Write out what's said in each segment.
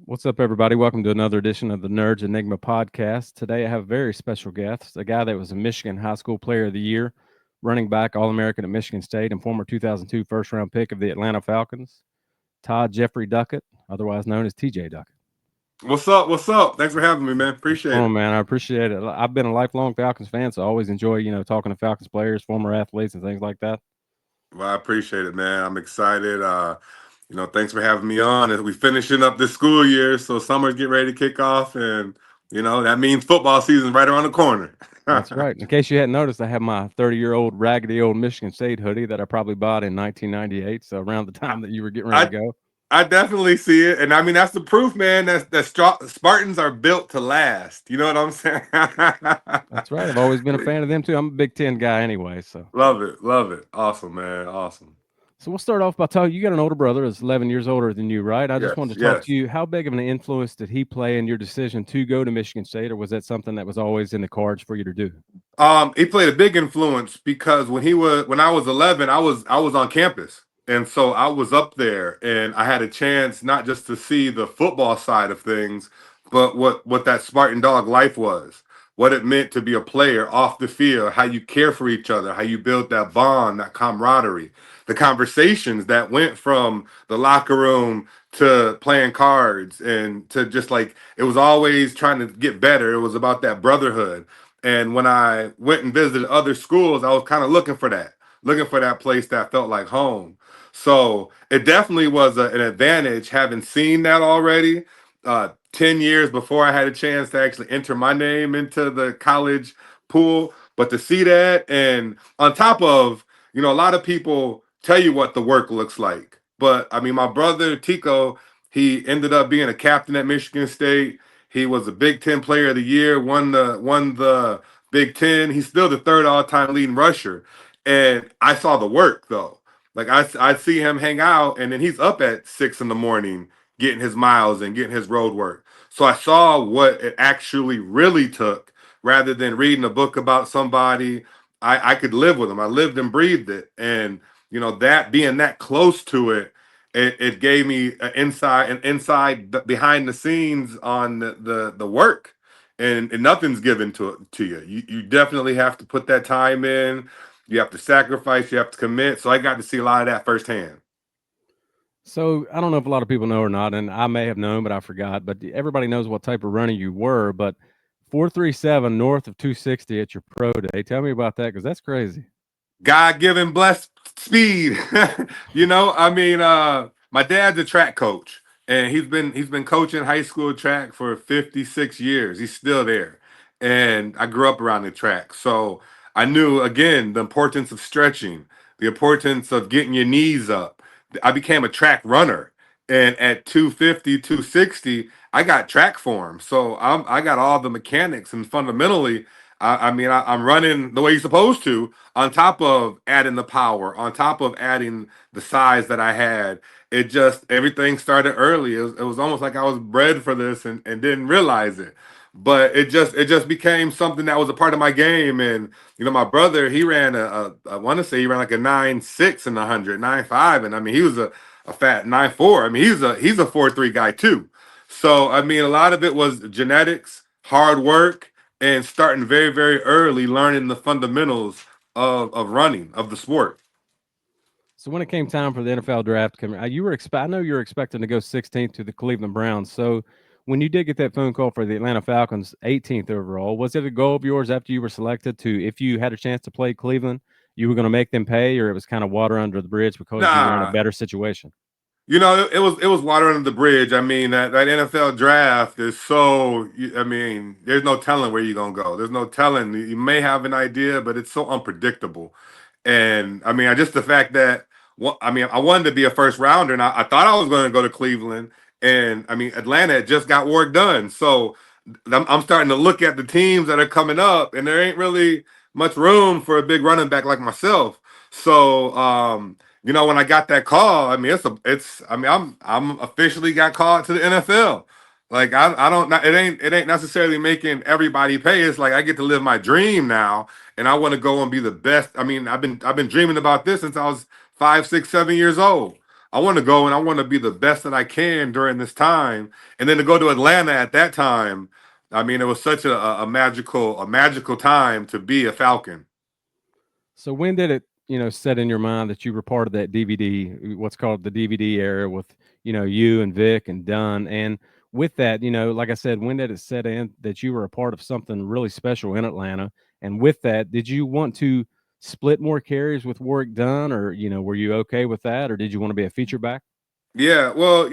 What's up, everybody? Welcome to another edition of the Nerds Enigma podcast. Today, I have a very special guest, a guy that was a Michigan High School Player of the Year, running back, All-American at Michigan State, and former 2002 first-round pick of the Atlanta Falcons, Todd Jeffrey Duckett, otherwise known as TJ Duckett. What's up? What's up? Thanks for having me, man. Appreciate it. Man, I appreciate it. I've been a lifelong Falcons fan, so I always enjoy, talking to Falcons players, former athletes, and things like that. Well, I appreciate it, man. I'm excited. Thanks for having me on. As we finishing up this school year, so summer's getting ready to kick off, and that means football season right around the corner. That's right. In case you hadn't noticed, I have my 30-year-old raggedy old Michigan State hoodie that I probably bought in 1998, so around the time that you were getting ready to go. I definitely see it, and I mean that's the proof, man. That Spartans are built to last. You know what I'm saying? That's right. I've always been a fan of them too. I'm a Big Ten guy anyway, so love it. Awesome, man. Awesome. So we'll start off by telling you got an older brother that's 11 years older than you, right? I just wanted to talk to you. How big of an influence did he play in your decision to go to Michigan State, or was that something that was always in the cards for you to do? He played a big influence because when I was 11, I was on campus. And so I was up there and I had a chance not just to see the football side of things, but what that Spartan dog life was, what it meant to be a player off the field, how you care for each other, how you build that bond, that camaraderie, the conversations that went from the locker room to playing cards and to just like, it was always trying to get better. It was about that brotherhood. And when I went and visited other schools, I was kind of looking for that place that felt like home. So it definitely was an advantage having seen that already 10 years before I had a chance to actually enter my name into the college pool. But to see that, and on top of, a lot of people tell you what the work looks like. But I mean, my brother Tico, he ended up being a captain at Michigan State. He was a Big Ten Player of the Year, won the Big Ten. He's still the third all-time leading rusher. And I saw the work, though. Like I see him hang out, and then he's up at 6 a.m. getting his miles and getting his road work. So I saw what it actually really took, rather than reading a book about somebody. I could live with him. I lived and breathed it, and that being that close to it, it gave me an inside behind the scenes on the work, and nothing's given to you. You definitely have to put that time in. You have to sacrifice, you have to commit. So I got to see a lot of that firsthand. So I don't know if a lot of people know or not, and I may have known, but I forgot. But everybody knows what type of runner you were. But 4.37 north of 260 at your pro day. Tell me about that, because that's crazy. God-given blessed speed. My dad's a track coach, and he's been coaching high school track for 56 years. He's still there. And I grew up around the track. So I knew, again, the importance of stretching, the importance of getting your knees up. I became a track runner. And at 250, 260, I got track form. So I got all the mechanics, and fundamentally, I'm running the way you're supposed to, on top of adding the power, on top of adding the size that I had. Everything started early. It was almost like I was bred for this and didn't realize it. But it just became something that was a part of my game. And my brother, he ran I want to say he ran like a 9.6 in the 100, 9.5, and I mean he was a fat 9.4. I mean he's a 4.3 guy too. So I mean a lot of it was genetics, hard work, and starting very, very early, learning the fundamentals of running, of the sport. So when it came time for the NFL draft to come, I know you were expecting to go 16th to the Cleveland Browns. So when you did get that phone call for the Atlanta Falcons, 18th overall, was it a goal of yours after you were selected to, if you had a chance to play Cleveland, you were going to make them pay, or it was kind of water under the bridge because you were in a better situation? It was water under the bridge. I mean, that NFL draft is so, I mean, there's no telling where you're going to go. There's no telling. You may have an idea, but it's so unpredictable. And I mean, just the fact that, I wanted to be a first rounder, and I thought I was going to go to Cleveland. And I mean, Atlanta had just got Warrick Dunn. So I'm starting to look at the teams that are coming up, and there ain't really much room for a big running back like myself. So, when I got that call, I mean, I'm officially got called to the NFL. Like I don't it ain't necessarily making everybody pay. It's like I get to live my dream now, and I want to go and be the best. I mean, I've been dreaming about this since I was 5, 6, 7 years old. I want to go and I want to be the best that I can during this time, and then to go to Atlanta at that time. I mean, it was such a magical time to be a Falcon. So when did it, set in your mind that you were part of that DVD, what's called the DVD era with, you and Vic and Dunn? And with that, like I said, when did it set in that you were a part of something really special in Atlanta? And with that, did you want to split more carries with Warrick Dunn, or, were you okay with that? Or did you want to be a feature back? Yeah, well,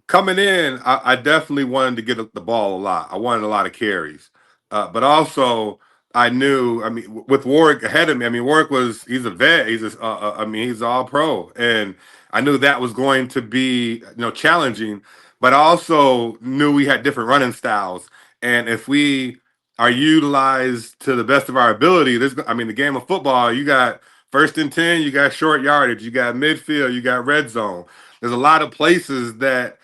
coming in, I definitely wanted to get the ball a lot. I wanted a lot of carries, but also I knew. I mean, with Warrick ahead of me, I mean, he's a vet. I mean, he's all pro, and I knew that was going to be challenging. But I also knew we had different running styles, and if we are utilized to the best of our ability, I mean, the game of football, you got 1st and 10, you got short yardage, you got midfield, you got red zone. There's a lot of places that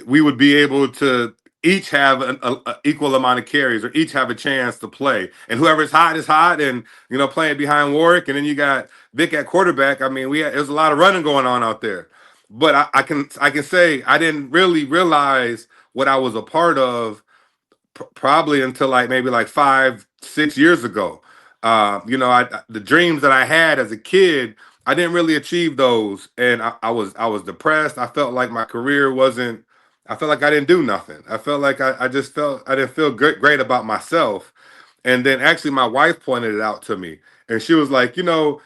we would be able to each have an equal amount of carries or each have a chance to play. And whoever's hot is hot, and playing behind Warrick, and then you got Vic at quarterback. I mean, there's a lot of running going on out there. But I can say I didn't really realize what I was a part of probably until like maybe like 5, 6 years ago. The dreams that I had as a kid, I didn't really achieve those, and I was depressed. I felt like my career wasn't. I felt like I didn't do nothing. I felt like I just felt I didn't feel great about myself. And then actually, my wife pointed it out to me, and she was like, even though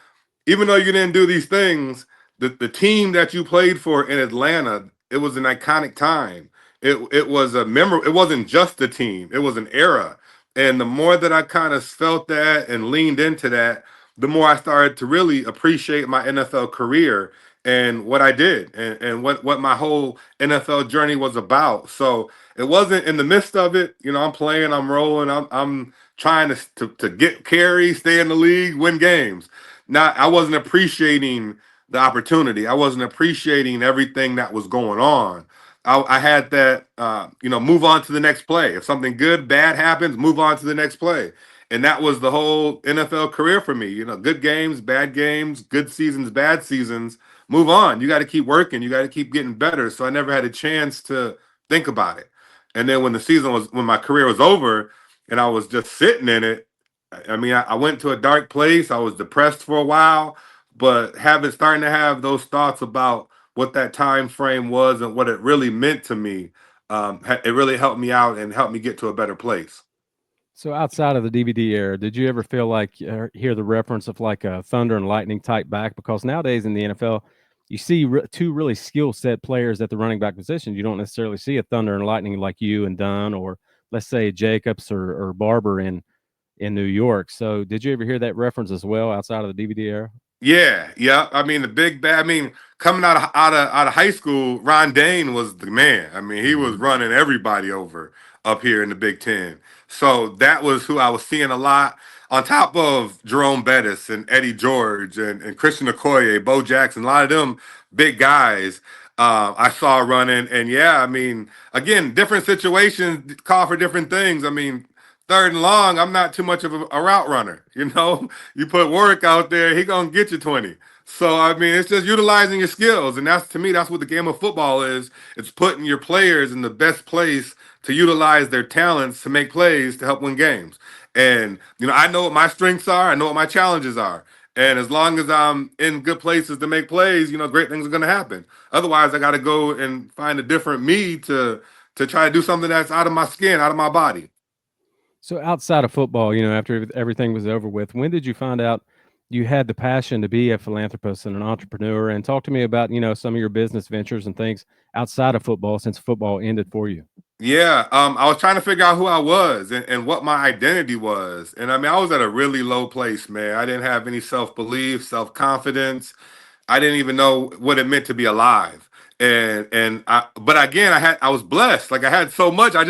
you didn't do these things, the team that you played for in Atlanta, it was an iconic time. It was a memory. It wasn't just a team. It was an era. And the more that I kind of felt that and leaned into that, the more I started to really appreciate my NFL career and what I did and what my whole NFL journey was about. So it wasn't in the midst of it. I'm playing, I'm rolling, I'm trying to get carries, stay in the league, win games. Not I wasn't appreciating the opportunity. I wasn't appreciating everything that was going on. I had that, move on to the next play. If something good, bad happens, move on to the next play. And that was the whole NFL career for me. Good games, good seasons, bad seasons. Move on. You got to keep working. You got to keep getting better. So I never had a chance to think about it. And then when my career was over and I was just sitting in it, I mean, I went to a dark place. I was depressed for a while, but starting to have those thoughts about what that time frame was and what it really meant to me, it really helped me out and helped me get to a better place. So outside of the DVD era, did you ever feel like hear the reference of like a thunder and lightning type back? Because nowadays in the NFL, you see two really skill set players at the running back position. You don't necessarily see a thunder and lightning like you and Dunn, or let's say Jacobs or Barber in New York. So did you ever hear that reference as well outside of the DVD era? Yeah, yeah. I mean, the big bad. I mean, coming out of high school, Ron Dane was the man. I mean, he was Mhm. running everybody over up here in the Big Ten. So that was who I was seeing a lot. On top of Jerome Bettis and Eddie George and Christian Okoye, Bo Jackson, a lot of them big guys I saw running. And yeah, I mean, again, different situations call for different things. I mean, 3rd and long, I'm not too much of a route runner. You put Warrick out there, he gonna get you 20. So I mean, it's just utilizing your skills, and that's to me, that's what the game of football is. It's putting your players in the best place to utilize their talents to make plays to help win games. And I know what my strengths are, I know what my challenges are, and as long as I'm in good places to make plays, great things are gonna happen. Otherwise, I got to go and find a different me to try to do something that's out of my skin, out of my body. So outside of football, after everything was over with, when did you find out you had the passion to be a philanthropist and an entrepreneur? And talk to me about, some of your business ventures and things outside of football since football ended for you. Yeah, I was trying to figure out who I was and what my identity was. And I mean, I was at a really low place, man. I didn't have any self-belief, self-confidence. I didn't even know what it meant to be alive. But again, I was blessed. Like I had so much, I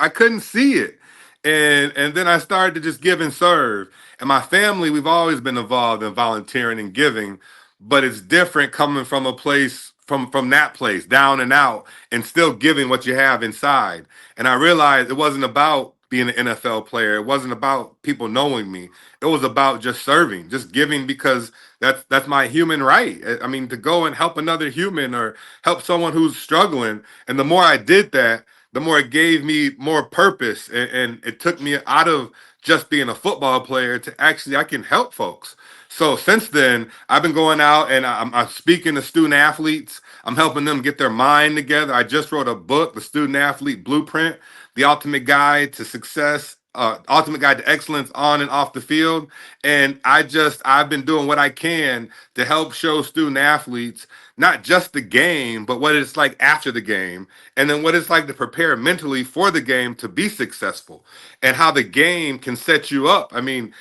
couldn't see it. And then I started to just give and serve. And my family, we've always been involved in volunteering and giving, but it's different coming from a place from that place down and out and still giving what you have inside. And I realized it wasn't about being an NFL player. It wasn't about people knowing me. It was about just serving, just giving, because that's my human right. I mean, to go and help another human or help someone who's struggling. And the more I did that, the more it gave me more purpose, and it took me out of just being a football player to actually I can help folks. So since then, I've been going out and I'm speaking to student athletes. I'm helping them get their mind together. I just wrote a book, The Student Athlete Blueprint, The Ultimate Guide to Success, Ultimate Guide to Excellence on and off the field. And I've been doing what I can to help show student athletes not just the game, but what it's like after the game, and then what it's like to prepare mentally for the game to be successful, and how the game can set you up. I mean,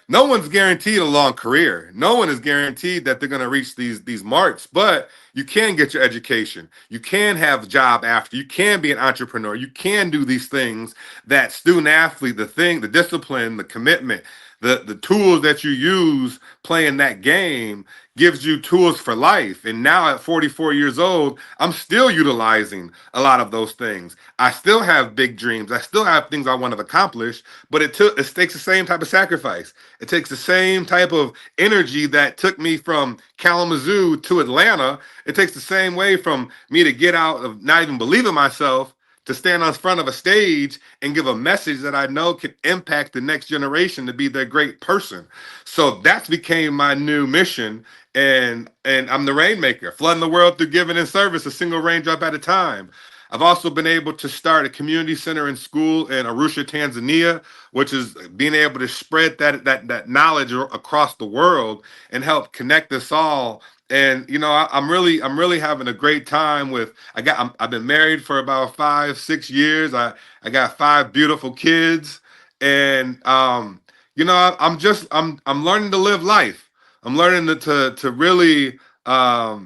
no one's guaranteed a long career. No one is guaranteed that they're going to reach these marks, but you can get your education. You can have a job after. You can be an entrepreneur. You can do these things that student athlete, the discipline, the commitment, the tools that you use playing that game gives you tools for life. And now at 44 years old, I'm still utilizing a lot of those things. I still have big dreams. I still have things I want to accomplish, but it takes the same type of sacrifice. It takes the same type of energy that took me from Kalamazoo to Atlanta. It takes the same way from me to get out of not even believing myself to stand on front of a stage and give a message that I know can impact the next generation to be their great person. So that's became my new mission. And I'm the rainmaker, flooding the world through giving and service, a single raindrop at a time. I've also been able to start a community center and school in Arusha, Tanzania, which is being able to spread that knowledge across the world and help connect us all. And I'm really having a great time with. I've been married for about 5-6 years. I got 5 beautiful kids, and I'm learning to live life. I'm learning to really football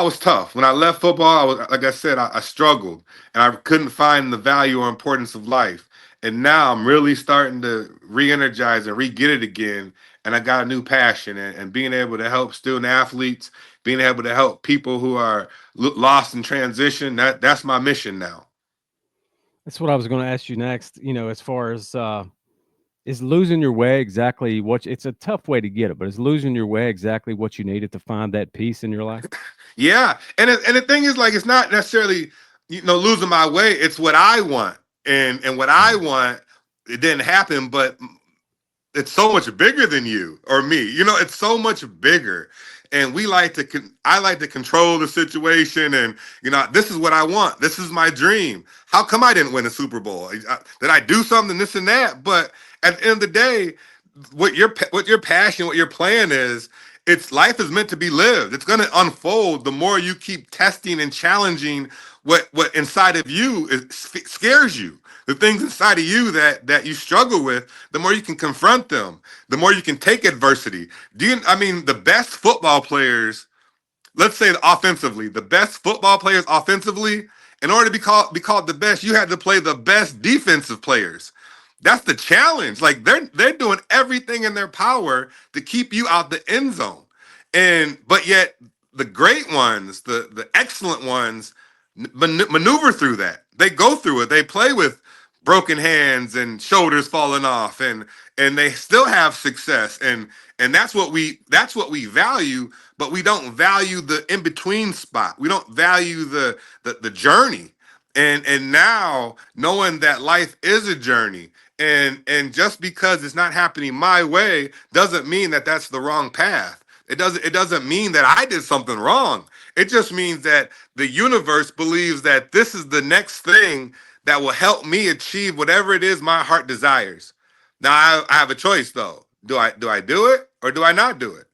was tough. When I left football, I was, like I said, I struggled and I couldn't find the value or importance of life. And now I'm really starting to re-energize and re-get it again. And I got a new passion, and being able to help student athletes, being able to help people who are lost in transition. That's my mission now. That's what I was going to ask you next. As far as is losing your way exactly what it's a tough way to get it, but is losing your way exactly what you needed to find that peace in your life? Yeah, and the thing is, like, it's not necessarily losing my way. It's what I want, and what I want, it didn't happen, but it's so much bigger than you or me. It's so much bigger. And I like to control the situation. And, this is what I want. This is my dream. How come I didn't win a Super Bowl? Did I do something, this and that? But at the end of the day, what your passion, what your plan is, it's life is meant to be lived. It's going to unfold the more you keep testing and challenging what inside of you scares you. The things inside of you that you struggle with, the more you can confront them, the more you can take adversity. I mean, the best football players, let's say offensively, the best football players offensively, in order to be called the best, you had to play the best defensive players. That's the challenge. Like they're doing everything in their power to keep you out the end zone. But yet the great ones, the excellent ones, maneuver through that. They go through it. They play with broken hands and shoulders falling off, and they still have success. And that's what we value, but we don't value the in between spot. We don't value the journey. And now knowing that life is a journey, and just because it's not happening my way doesn't mean that that's the wrong path. It doesn't mean that I did something wrong. It just means that the universe believes that this is the next thing that will help me achieve whatever it is my heart desires. Now I have a choice though. Do I do it or do I not do it?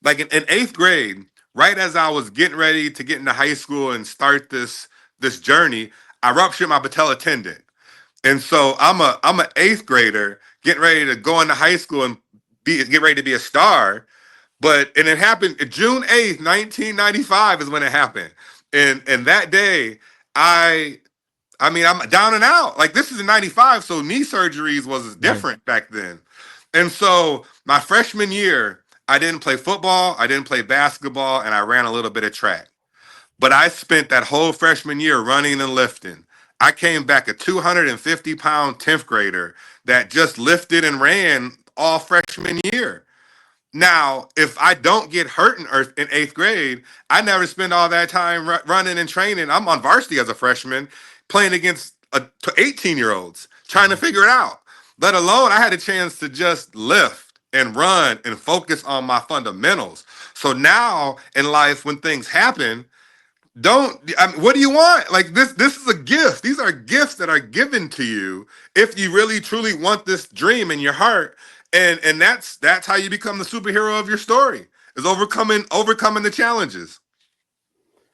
Like in 8th grade, right as I was getting ready to get into high school and start this journey, I ruptured my patella tendon. And so I'm an 8th grader getting ready to go into high school and get ready to be a star. And it happened June 8th, 1995 is when it happened. And that day, I mean, I'm down and out. Like, this is in 95, so knee surgeries was Right. different back then. And so my freshman year, I didn't play football, I didn't play basketball, and I ran a little bit of track. But I spent that whole freshman year running and lifting. I came back a 250-pound 10th grader that just lifted and ran all freshman year. Now, if I don't get hurt in eighth grade, I never spend all that time running and training. I'm on varsity as a freshman, playing against 18-year-olds, trying to figure it out. Let alone, I had a chance to just lift and run and focus on my fundamentals. So now in life, when things happen, what do you want? Like this is a gift. These are gifts that are given to you if you really truly want this dream in your heart. And that's how you become the superhero of your story, is overcoming the challenges.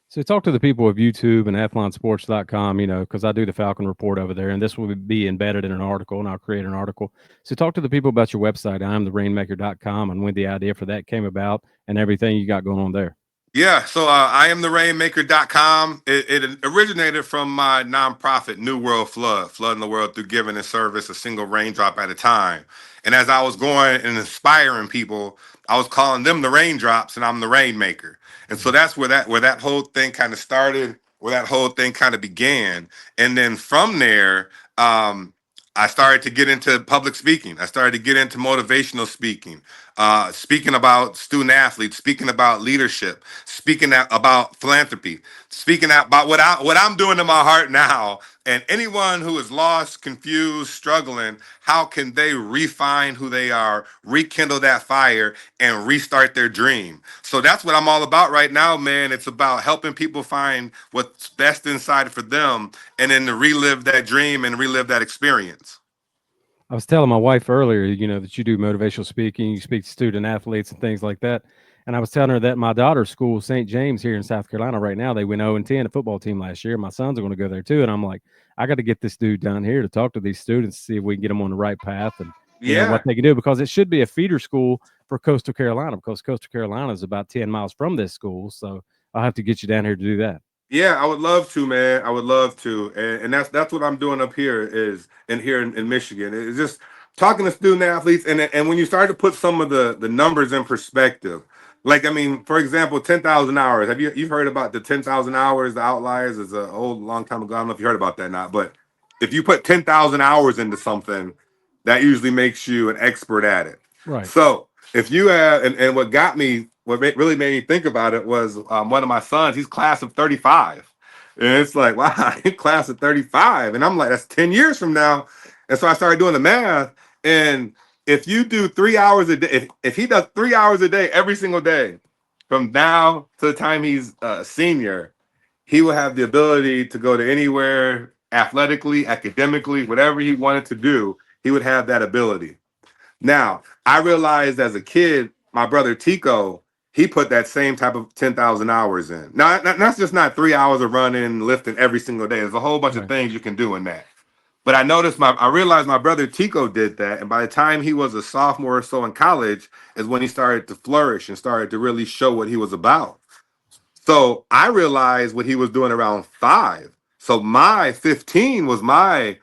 So talk to the people of YouTube and athlonsports.com, because I do the Falcon Report over there, and this will be embedded in an article, and I'll create an article. So talk to the people about your website, imtherainmaker.com, and when the idea for that came about and everything you got going on there. Yeah, so I am the rainmaker.com. It originated from my nonprofit, New World Flood, flooding the world through giving and service, a single raindrop at a time. And as I was going and inspiring people, I was calling them the raindrops, and I'm the rainmaker. And so that's where that whole thing kind of started, where that whole thing kind of began. And then from there, I started to get into public speaking. I started to get into motivational speaking, speaking about student athletes, speaking about leadership, speaking about philanthropy, speaking about what I'm doing in my heart now. And anyone who is lost, confused, struggling, how can they refine who they are, rekindle that fire, and restart their dream? So that's what I'm all about right now, man. It's about helping people find what's best inside for them, and then to relive that dream and relive that experience. I was telling my wife earlier, that you do motivational speaking, you speak to student athletes and things like that. And I was telling her that my daughter's school, St. James, here in South Carolina, right now, they went 0-10 a football team last year. My sons are going to go there too. And I'm like, I got to get this dude down here to talk to these students, see if we can get them on the right path and, what Yeah. they can do, because it should be a feeder school for Coastal Carolina, because Coastal Carolina is about 10 miles from this school. So I'll have to get you down here to do that. Yeah, I would love to, man. I would love to, and that's what I'm doing up here is in Michigan. It's just talking to student athletes, and when you start to put some of the numbers in perspective, like I mean, for example, 10,000 hours. You've heard about the 10,000 hours? The outliers is a old long time ago. I don't know if you heard about that or not, but if you put 10,000 hours into something, that usually makes you an expert at it. Right. So if you have, and really made me think about it was one of my sons. He's class of 35, and it's like, wow, class of 35, and I'm like, that's 10 years from now. And so I started doing the math, and if you do 3 hours a day, if he does 3 hours a day every single day, from now to the time he's a senior, he will have the ability to go to anywhere athletically, academically, whatever he wanted to do. He would have that ability. Now, I realized as a kid, my brother Tico, he put that same type of 10,000 hours in. Now, that's just not 3 hours of running, lifting every single day. There's a whole bunch of Right. things you can do in that. But I realized my brother Tico did that. And by the time he was a sophomore or so in college, is when he started to flourish and started to really show what he was about. So I realized what he was doing around 5. So my 15 was my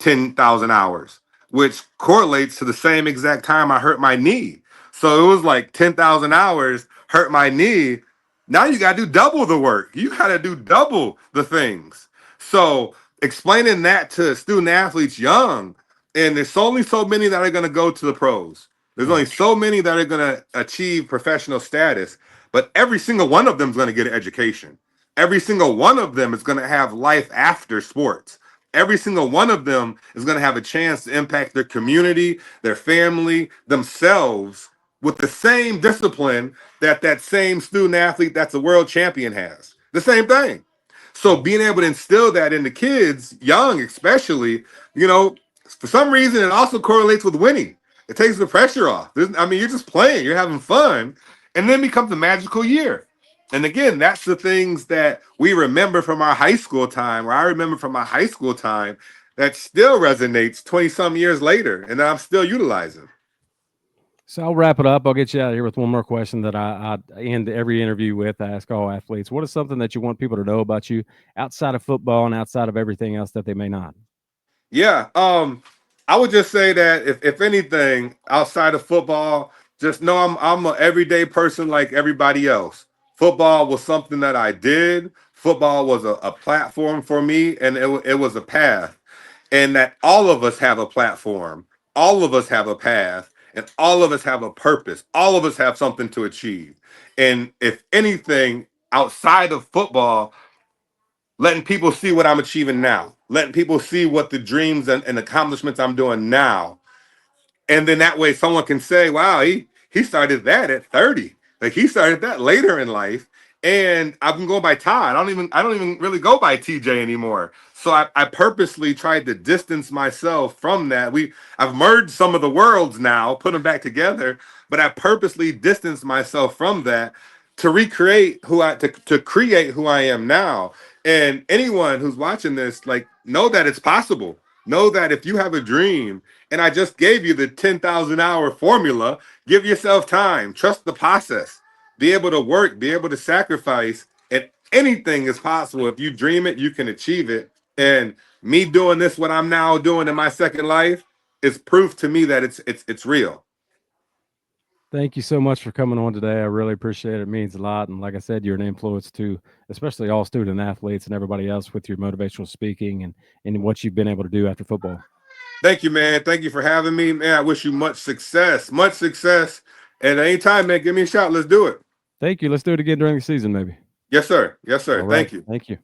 10,000 hours, which correlates to the same exact time I hurt my knee. So it was like 10,000 hours, hurt my knee. Now you got to do double the work. You got to do double the things. So explaining that to student athletes young, and there's only so many that are going to go to the pros. There's only Right. so many that are going to achieve professional status, but every single one of them is going to get an education. Every single one of them is going to have life after sports. Every single one of them is going to have a chance to impact their community, their family, themselves with the same discipline that same student athlete that's a world champion has. The same thing. So being able to instill that in the kids, young especially, for some reason it also correlates with winning. It takes the pressure off. You're just playing, you're having fun, and then becomes a magical year. And again, that's the things that we remember from our high school time, or I remember from my high school time, that still resonates 20 some years later, and I'm still utilizing. So I'll wrap it up. I'll get you out of here with one more question that I end every interview with. I ask all athletes, what is something that you want people to know about you outside of football and outside of everything else that they may not? Yeah. I would just say that if anything, outside of football, Just know I'm an everyday person like everybody else. Football was something that I did. Football was a platform for me, and it was a path. And that all of us have a platform, all of us have a path, and all of us have a purpose. All of us have something to achieve. And if anything, outside of football, letting people see what I'm achieving now, letting people see what the dreams and accomplishments I'm doing now, and then that way someone can say, wow, he started that at 30. Like he started that later in life. And I've been going by Todd. I don't even really go by TJ anymore. So I purposely tried to distance myself from that. I've merged some of the worlds now, put them back together, but I purposely distanced myself from that to recreate to create who I am now. And anyone who's watching this, like, know that it's possible. Know that if you have a dream, and I just gave you the 10,000 hour formula. Give yourself time. Trust the process. Be able to work, be able to sacrifice, and anything is possible. If you dream it, you can achieve it. And me doing this, what I'm now doing in my second life, is proof to me that it's real. Thank you so much for coming on today. I really appreciate it. It means a lot. And like I said, you're an influence to especially all student athletes and everybody else with your motivational speaking and what you've been able to do after football. Thank you, man. Thank you for having me, man. I wish you much success, much success. And anytime, man, give me a shot. Let's do it. Thank you. Let's do it again during the season, maybe. Yes, sir. Yes, All sir. right. Thank you. Thank you.